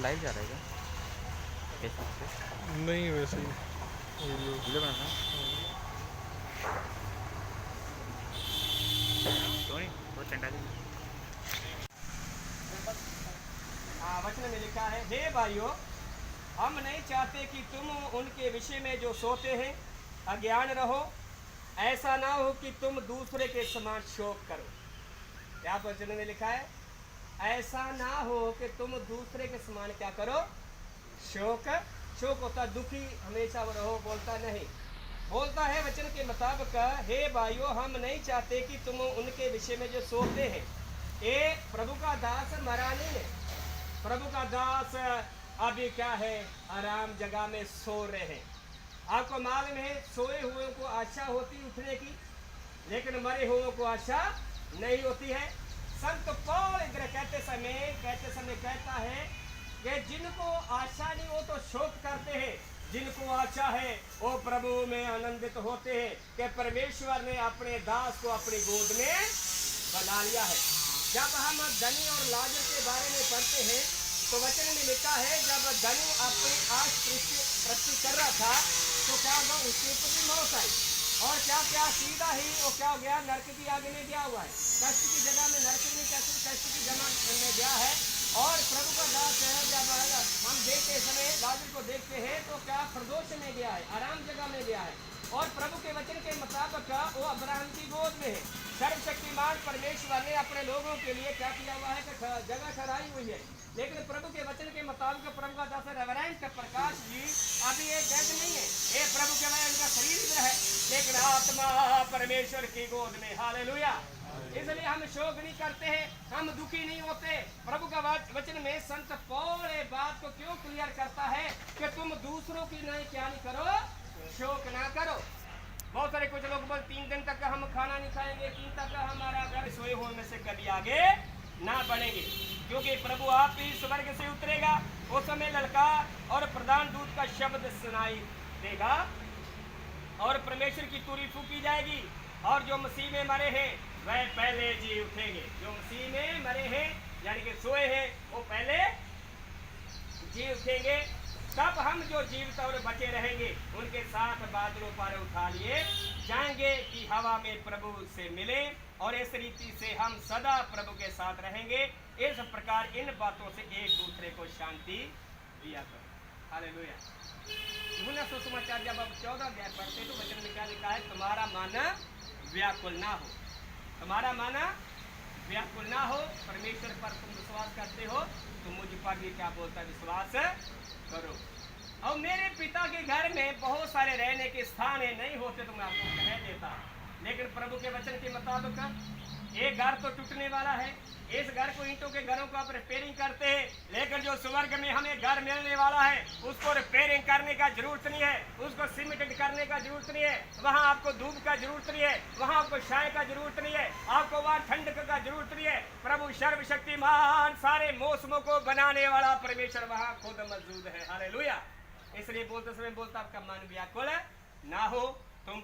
Live जा रहा है क्या फेसबुक पे? नहीं, वैसे ही वीडियो बनाना तो नहीं वो चंडा जी। वचन में लिखा है, हे भाइयों, हम नहीं चाहते कि तुम उनके विषय में जो सोते हैं अज्ञान रहो। ऐसा ना हो कि तुम दूसरे के समान शोक करो। क्या वचन में लिखा है? ऐसा ना हो कि तुम दूसरे के समान क्या करो? शोक। शोक होता दुखी, हमेशा वो रहो, बोलता नहीं। बोलता है वचन के मुताबिक, हे भाइयों, हम नहीं चाहते कि तुम उनके विषय में जो सोते हैं। ये प्रभु का दास मरा नहीं है। प्रभु का दास अभी क्या है? आराम जगह में सो रहे हैं। आपको मालूम है, सोए हुए को आशा होती उठने की, लेकिन मरे हुए को आशा नहीं होती है। संत पौल इधर कहते समय कहता है कि जिनको आशा नहीं हो तो शोक करते हैं, जिनको आशा है वो प्रभु में आनंदित होते हैं कि परमेश्वर ने अपने दास को अपनी गोद में बना लिया है। जब हम धनी और लाजर के बारे में पढ़ते हैं तो वचन में लिखा है, जब धनी अपनी आश पृथ्वी कर रहा था तो क्या हुआ? उसके ऊपर भी मौत आई। और क्या क्या सीधा ही वो क्या हो गया? नरक की आग में गया हुआ है। कष्ट की जगह में नरक में कष्ट की जगह में गया है। और प्रभु का दास है, जब हम देखते समय लाजर को देखते हैं तो क्या प्रदोष में गया है, आराम जगह में गया है। और प्रभु के वचन के मुताबिक वो अब्राहम की गोद में है। सर्वशक्तिमान परमेश्वर ने अपने लोगों के लिए क्या किया हुआ है कि जगह ठहराई हुई है। लेकिन प्रभु के वचन के मुताबिक प्रभु का दास रेवरेंड प्रकाश जी अभी ये डेड नहीं है। ये प्रभु के वचन का शरीर इधर है, लेकिन आत्मा परमेश्वर की गोद में। हालेलुया। इसलिए हम शोक नहीं करते हैं, हम दुखी नहीं होते। प्रभु का वचन में संत पौल बात को क्यों क्लियर करता है कि तुम दूसरों की नहीं क्या नहीं करो? शोक ना करो। बहुत सारे कुछ लोग बोल 3 दिन तक हम खाना नहीं खाएंगे, 3 तक हमारा घर सोए हुए में से कभी आगे ना बढ़ेंगे, क्योंकि प्रभु आप ही स्वर्ग से उतरेगा। उस समय ललकार और प्रधान दूत का शब्द सुनाई देगा और परमेश्वर की तुरी फूकी जाएगी, और जो मसीह में मरे हैं वह पहले जी उठेंगे। जो मसीह में मरे हैं यानी कि सोए हैं वो पहले जी उठेंगे। तब हम जो जीवित और बचे रहेंगे उनके साथ बादलों पर उठा लिए जाएंगे कि हवा में प्रभु से मिले, और इस रीति से हम सदा प्रभु के साथ रहेंगे। इस प्रकार इन बातों से एक दूसरे को शांति दिया करो। हालेलुया। यूहन्ना सुसमाचार जब अब 14 अध्याय पढ़ते तो वचन में क्या लिखा है? तुम्हारा मन व्याकुल ना हो। तुम्हारा मन व्याकुल ना हो। परमेश्वर पर तुम विश्वास करते हो तो मुझ पर भी क्या बोलता है? विश्वास करो। और मेरे पिता के घर में बहुत सारे रहने के स्थान है, नहीं होते तो मैं आपको कह देता। लेकिन प्रभु के वचन के मुताबिक एक घर तो टूटने वाला है। इस घर को, ईंटों के घरों को आप रिपेयरिंग करते हैं, लेकिन जो स्वर्ग में हमें घर मिलने वाला है उसको रिपेयरिंग करने का जरूरत नहीं है, उसको सीमेंटेड करने का जरूरत नहीं है। वहाँ आपको धूप का जरूरत नहीं है, वहाँ आपको छाया का जरूरत नहीं है, आपको वहाँ ठंडक का जरूरत नहीं है। प्रभु सर्वशक्तिमान सारे मौसमों को बनाने वाला परमेश्वर वहाँ खुद मौजूद है। हालेलुया। इसलिए बोलते समय बोलता आपका मन व्याकुल ना हो। तुम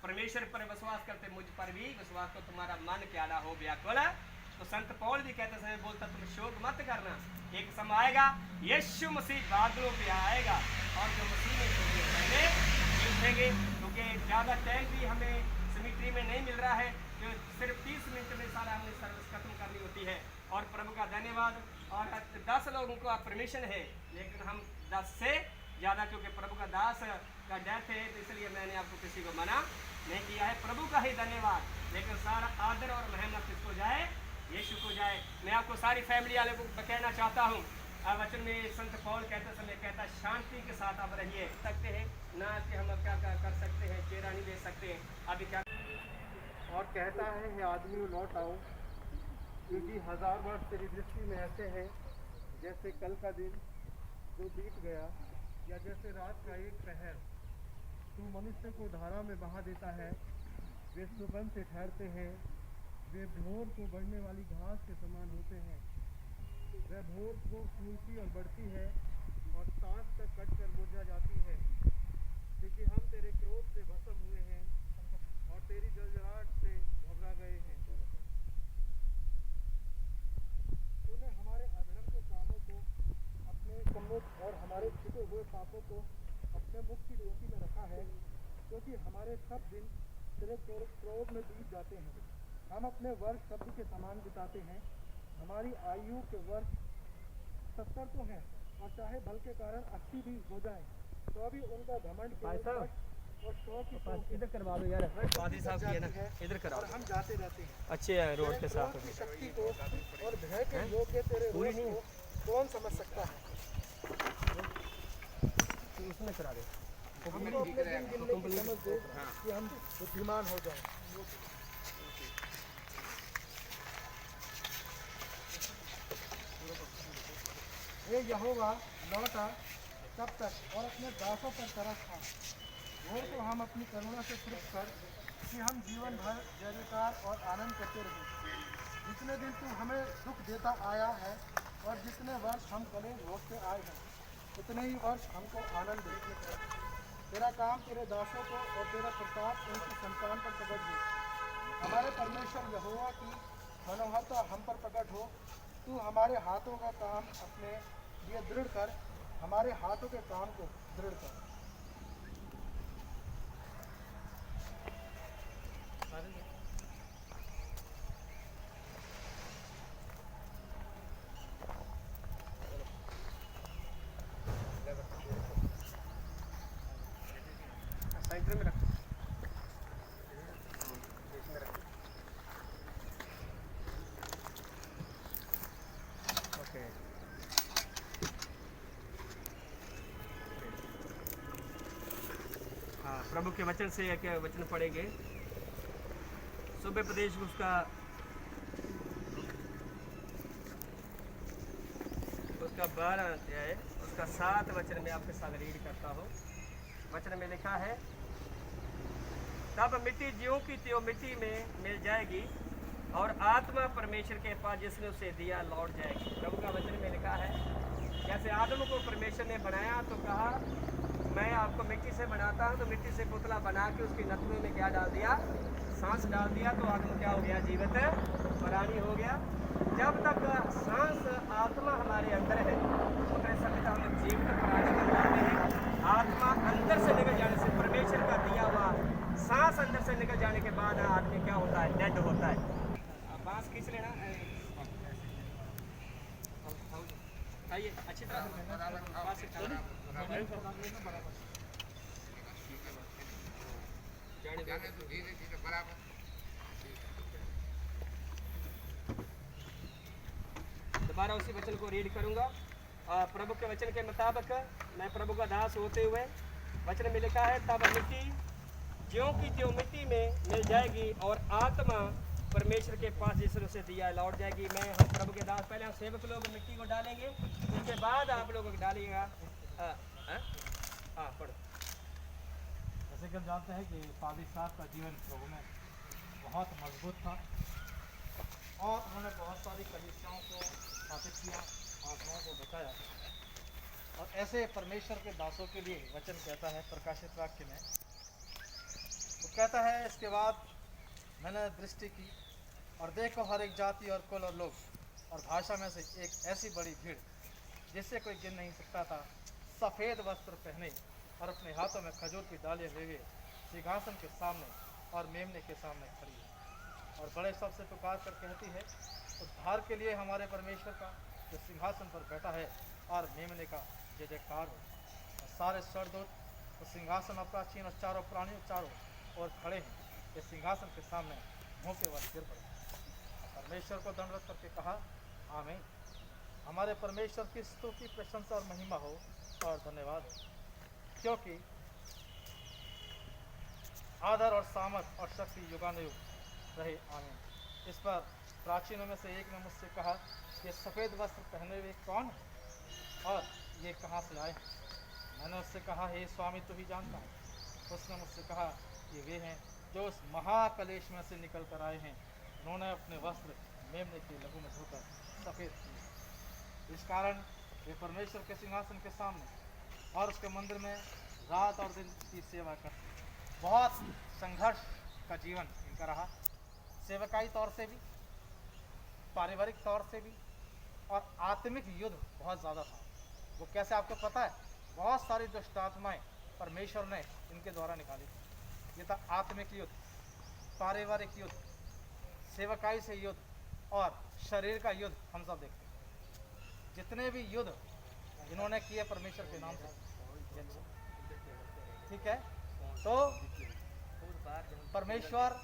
परमेश्वर पर विश्वास करते, मुझ पर भी विश्वास तो तुम्हारा मन क्या ना हो व्याकुल। तो संत पौल भी कहते समय बोलता तुम शोक मत करना, एक समय आएगा यीशु मसीह बादलों पे आएगा और जो मसीह में पहले उठेंगे। क्योंकि ज़्यादा टाइम भी हमें सिमिट्री में नहीं मिल रहा है, जो सिर्फ 30 मिनट में सारा हमने सर्विस खत्म करनी होती है। और प्रभु का धन्यवाद। और 10 लोगों को परमिशन है, लेकिन हम 10 से ज़्यादा, क्योंकि प्रभु का दास का डेथ है तो इसलिए मैंने आपको किसी को मना नहीं किया है। प्रभु का ही धन्यवाद। लेकिन सारा आदर और मेहनत किसको जाए? यीशु को जाए। मैं आपको सारी फैमिली वाले को कहना चाहता हूँ, वचन में संत पौल कहते समय कहता शांति के साथ आप रहिए। सकते हैं ना कि हम क्या कर सकते हैं, चेहरा नहीं दे सकते हैं अभी क्या। और कहता है, हे आदमी लौट आओ, क्योंकि 1000 वर्ष तेरी दृष्टि में ऐसे हैं जैसे कल का दिन जो बीत गया, या जैसे रात का एक पहर। तू मनुष्य को धारा में बहा देता है, वे सुगंध से ठहरते हैं, वे भोर को बढ़ने वाली घास के समान होते हैं। वह भोर को फूलती और बढ़ती है और सांझ तक कटकर मुरझा जाती है, क्योंकि हम तेरे क्रोध से भस्म हुए हैं और तेरी जलजलाहट से घबरा गए हैं। तूने हमारे अधर्म के कामों को अपने अशुद्ध और हमारे छिपे हुए पापों को अपने मुख की रोटी में रखा है, क्योंकि हमारे सब दिन तेरे क्रोध में बीत जाते हैं। हम अपने वर्ष शब्द के समान बिताते हैं। हमारी आयु के वर्ष 70 तो हैं, और चाहे बल के कारण 80 भी हो जाएं, तो भी उनका घमंड केवल कष्ट और शौक ही शौक है। इधर करवा दो यार, पादरी साहब की है ना, इधर करा और हम जाते रहते हैं। अच्छे हैं रोड के साथ। क्रोध की शक्ति को और भय के योग्य तेरे रोष को कौन समझ सकता है? उसमें करा दे। हमको अपने दिन गिनने की समझ दे कि हम बुद्धिमान हो जाएं। ये यहोवा लौटा तब तक और अपने दासों पर तरस खा, और तो हम अपनी करुणा से तृप्त कर कि हम जीवन भर जय जयकार और आनंद करते रहें। जितने दिन तू हमें दुख देता आया है और जितने वर्ष हम कलेश भोगते आए हैं, उतने ही वर्ष हमको आनंद दे। तेरा काम तेरे दासों को और तेरा प्रताप उनकी संतान पर प्रकट हो। हमारे परमेश्वर यहोवा की मनोहरता हम पर प्रकट हो। तू हमारे हाथों का काम अपने लिए दृढ़ कर, हमारे हाथों के काम को दृढ़ कर। सेंटर में रख। ओके। हाँ, प्रभु के वचन से एक वचन पढ़ेंगे। सुबह प्रदेश उसका 12 अध्याय उसका 7 वचन में आपके साथ रीड करता हूँ। वचन में लिखा है, तब मिट्टी ज्यों की त्यों मिट्टी में मिल जाएगी और आत्मा परमेश्वर के पास जिसने उसे दिया लौट जाएगी। प्रभु का वचन में लिखा है, जैसे आदम को परमेश्वर ने बनाया तो कहा मैं आपको मिट्टी से बनाता हूँ, तो मिट्टी से पुतला बना के उसकी नथनों में क्या डाल दिया, सांस डाल दिया, तो आदम क्या हो गया, जीवित प्राणी हो गया। जब तक सांस आत्मा हमारे अंदर है उतने समय तक हम जीवित प्राणी बन जाते हैं। आत्मा अंदर से निकल जाने से, परमेश्वर का दिया हुआ सांस अंदर से निकल जाने के बाद आदमी क्या होता है, डेड होता है। बांस खींच लेना, आइए अच्छी तरह दोबारा उसी वचन को रीड करूंगा। प्रभु के वचन के मुताबिक मैं प्रभु का दास होते हुए वचन में लिखा है, तब मिट्टी ज्यों की त्यों मिट्टी में मिल जाएगी और आत्मा परमेश्वर के पास जिसने उसे दिया लौट जाएगी। मैं हम प्रभु के दास, पहले हम सेवक लोग मिट्टी को डालेंगे, उसके बाद आप लोग डालिएगा। हाँ पढ़ो। जैसे कि हम जानते हैं कि पादरी साहब का जीवन प्रभु में बहुत मजबूत था और उन्होंने बहुत सारी कलीसियाओं को स्थापित किया, आत्माओं को बचाया। और ऐसे परमेश्वर के दासों के लिए वचन कहता है प्रकाशित वाक्य में, वो कहता है, इसके बाद मैंने दृष्टि की और देखो हर एक जाति और कुल और लोग और भाषा में से एक ऐसी बड़ी भीड़ जिससे कोई गिन नहीं सकता था, सफ़ेद वस्त्र पहने और अपने हाथों में खजूर की डालियाँ ले हुए सिंहासन के सामने और मेमने के सामने खड़ी है और बड़े शब्द से पुकार कर कहती है, उद्धार के लिए हमारे परमेश्वर का जो सिंहासन पर बैठा है और मेमने का जय जयकार हो। और सारे स्वर्गदूत उस सिंहासन और प्राचीन और चारों प्राणियों चारों और खड़े हैं। इस सिंहासन के सामने मुँह के बल गिर पड़े, परमेश्वर को दंडवत करके कहा, आमीन। हमारे परमेश्वर की स्तुति, प्रशंसा और महिमा हो और धन्यवाद हो, क्योंकि आदर और सामर्थ और शक्ति युगानुयुग रहे, आमीन। इस पर प्राचीनों में से एक ने मुझसे कहा, ये सफ़ेद वस्त्र पहने हुए कौन है और ये कहाँ से आए हैं? मैंने उससे कहा, हे स्वामी तू ही जानता है। उसने मुझसे कहा, ये वे हैं जो उस महाकलेश में से निकल कर आए हैं। उन्होंने अपने वस्त्र मेमने के लहू में धोकर सफ़ेद किए। इस कारण वे परमेश्वर के सिंहासन के सामने और उसके मंदिर में रात और दिन की सेवा करते। बहुत संघर्ष का जीवन इनका रहा, सेवकाई तौर से भी, पारिवारिक तौर से भी, और आत्मिक युद्ध बहुत ज़्यादा था। वो कैसे आपको पता है? बहुत सारी दुष्ट आत्माएं परमेश्वर ने इनके द्वारा निकाली थी। ये था आत्मिक युद्ध, पारिवारिक युद्ध, सेवकाई से युद्ध और शरीर का युद्ध। हम सब देखते हैं जितने भी युद्ध इन्होंने किए परमेश्वर के नाम से। ठीक है, तो परमेश्वर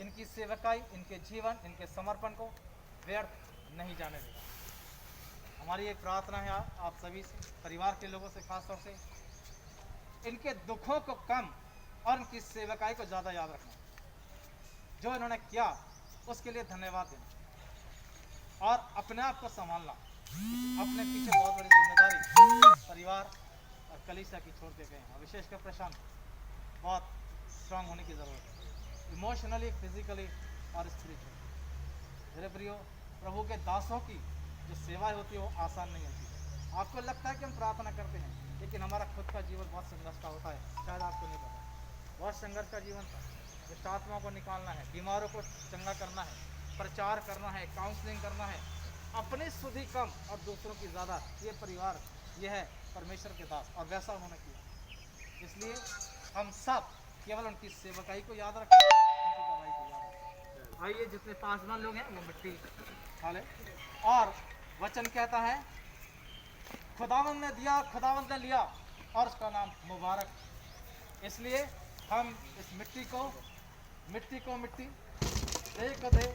इनकी सेवकाई, इनके जीवन, इनके समर्पण को व्यर्थ नहीं जाने देगा। हमारी एक प्रार्थना है आप सभी से, परिवार के लोगों से खास तौर से, इनके दुखों को कम और इनकी सेवकाई को ज़्यादा याद रखना। जो इन्होंने किया उसके लिए धन्यवाद देना और अपने आप को संभालना। अपने पीछे बहुत बड़ी जिम्मेदारी परिवार और कलीसिया की छोड़ के गए हैं, विशेषकर प्रशांत। बहुत स्ट्रांग होने की ज़रूरत है, इमोशनली, फिजिकली और स्पिरिचुअली। मेरे प्रियो, प्रभु के दासों की जो सेवाएं होती है वो आसान नहीं होती। आपको लगता है कि हम प्रार्थना करते हैं, लेकिन हमारा खुद का जीवन बहुत संघर्ष का होता है, शायद आपको नहीं पता। बहुत संघर्ष का जीवन था। दुष्ट आत्माओं को निकालना है, बीमारों को चंगा करना है, प्रचार करना है, काउंसलिंग करना है, अपनी सुधि कम और दूसरों की ज़्यादा। ये परिवार, ये है परमेश्वर के दास, और वैसा उन्होंने किया। इसलिए हम सब केवल उनकी सेवकाई को याद रखें, उनकी दवाई को याद रखें। आइए, जितने पासवान लोग हैं वो मिट्टी खा लें। और वचन कहता है, खुदावंद ने दिया, खुदावंद ने लिया, और उसका नाम मुबारक। इसलिए हम इस मिट्टी को मिट्टी, देह को देह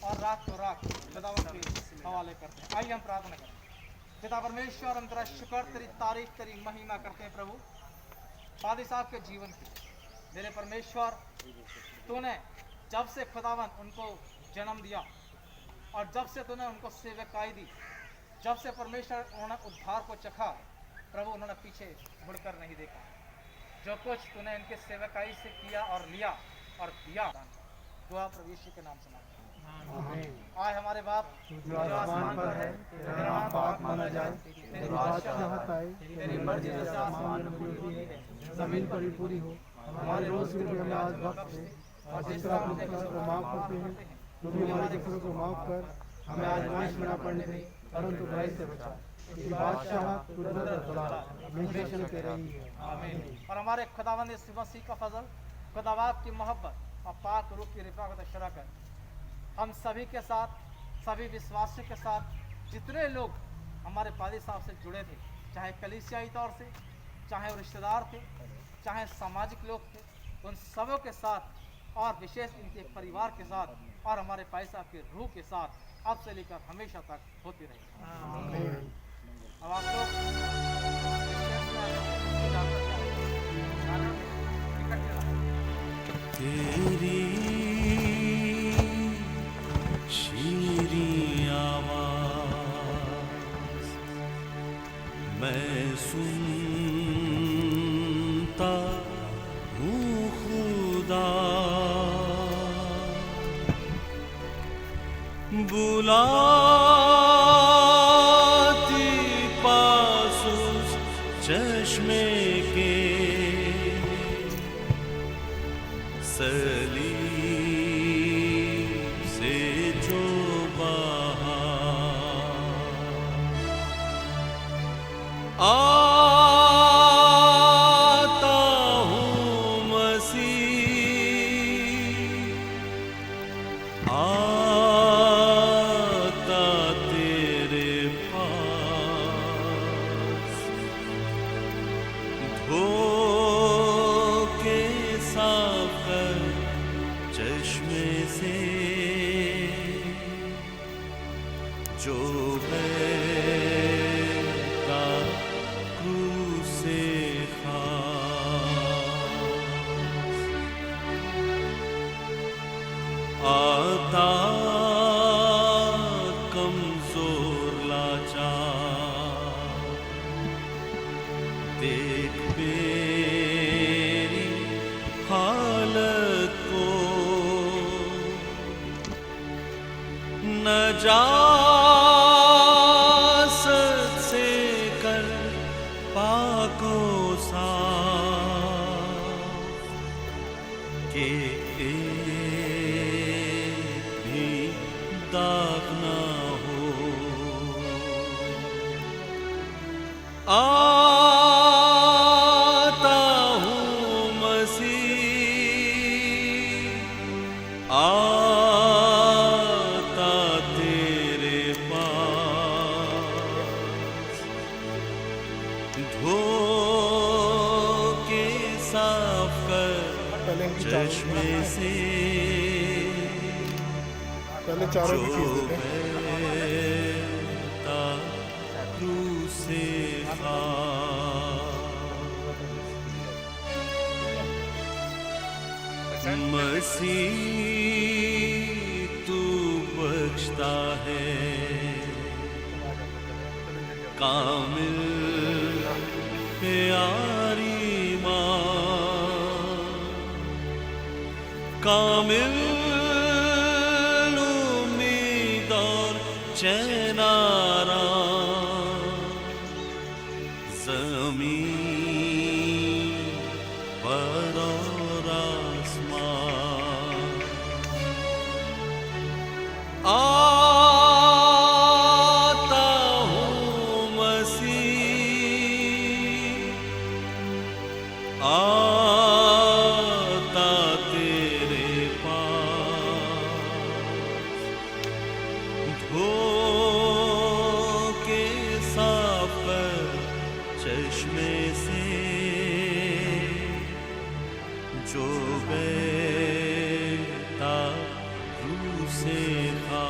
और राख को राख खुदावंद के हवाले करते हैं। आइए हम प्रार्थना करें। पिता परमेश्वर, हम तेरा शुक्र, तेरी तारीफ, तेरी महिमा करते हैं प्रभु पादी साहब के जीवन की। मेरे परमेश्वर, तूने जब से खुदावंद उनको जन्म दिया और जब से तूने उनको सेवकाई दी, जब से परमेश्वर उन्होंने उद्धार को चखा प्रभु, उन्होंने पीछे मुड़कर नहीं देखा। जो कुछ तूने इनके सेवकाई से किया और लिया और दिया, दुआ प्रभु यीशु के नाम से मांगते। आए हमारे बाप जो आसमान पर है, तेरा नाम पाक माना जाए, तेरी बादशाहत आए, तेरी मर्जी जैसे आसमान में पूरी है, जमीन पर भी पूरी हो। हमारे रोज के लिए हमें आज वक्त दे, और जिस तरह हम गुनाहों को माफ करते हैं, तू भी हमारे गुनाहों को माफ कर। हमें आजमाइश में न पड़ने दे, परंतु बुराई से बचा। तेरी बादशाह, कुदरत और जलाल हमेशा तेरा ही है। आमीन। और हमारे खुदावंद यीशु मसीह का फजल, खुदावंद की मोहब्बत और पाक रूह की रिफाकत और शराकत हम सभी के साथ, सभी विश्वासियों के साथ, जितने लोग हमारे पादी साहब से जुड़े थे, चाहे कलीसियाई तौर से, चाहे वो रिश्तेदार थे, चाहे सामाजिक लोग थे, उन सबों के साथ और विशेष इनके परिवार के साथ और हमारे पादी साहब के रूह के साथ अब से लेकर हमेशा तक होती रहेगी। अब आप लोग तेरी शीरी आवाज़ मैं सुनता हूँ खुदा, बुलाती पास उस चश्मे के, सलीब से जो बहा, आता हूँ मसीह, आता तेरे पास, धो के साफ कर चश्मे से जो बहता क्रूस से खास, आता कमजोर लाचार, देख मेरी हालत को, नजासत से कर पाको साफ, के एक भी दाग ना हो। आता हूँ मसीह, आता तेरे पास, धो के साफ कर चश्मे से पहले चारों की चीज देते हैं। बहता क्रूस से खा। मसीह तू बख्शता है, कामिल प्यारी माँ, कामिल उम्मीद और चैन आराम, ज़मीन पर और आसमान, आता हूँ मसीह, आता तेरे पास, धो के साफ कर चश्मे से, जो बहता रूह से खा।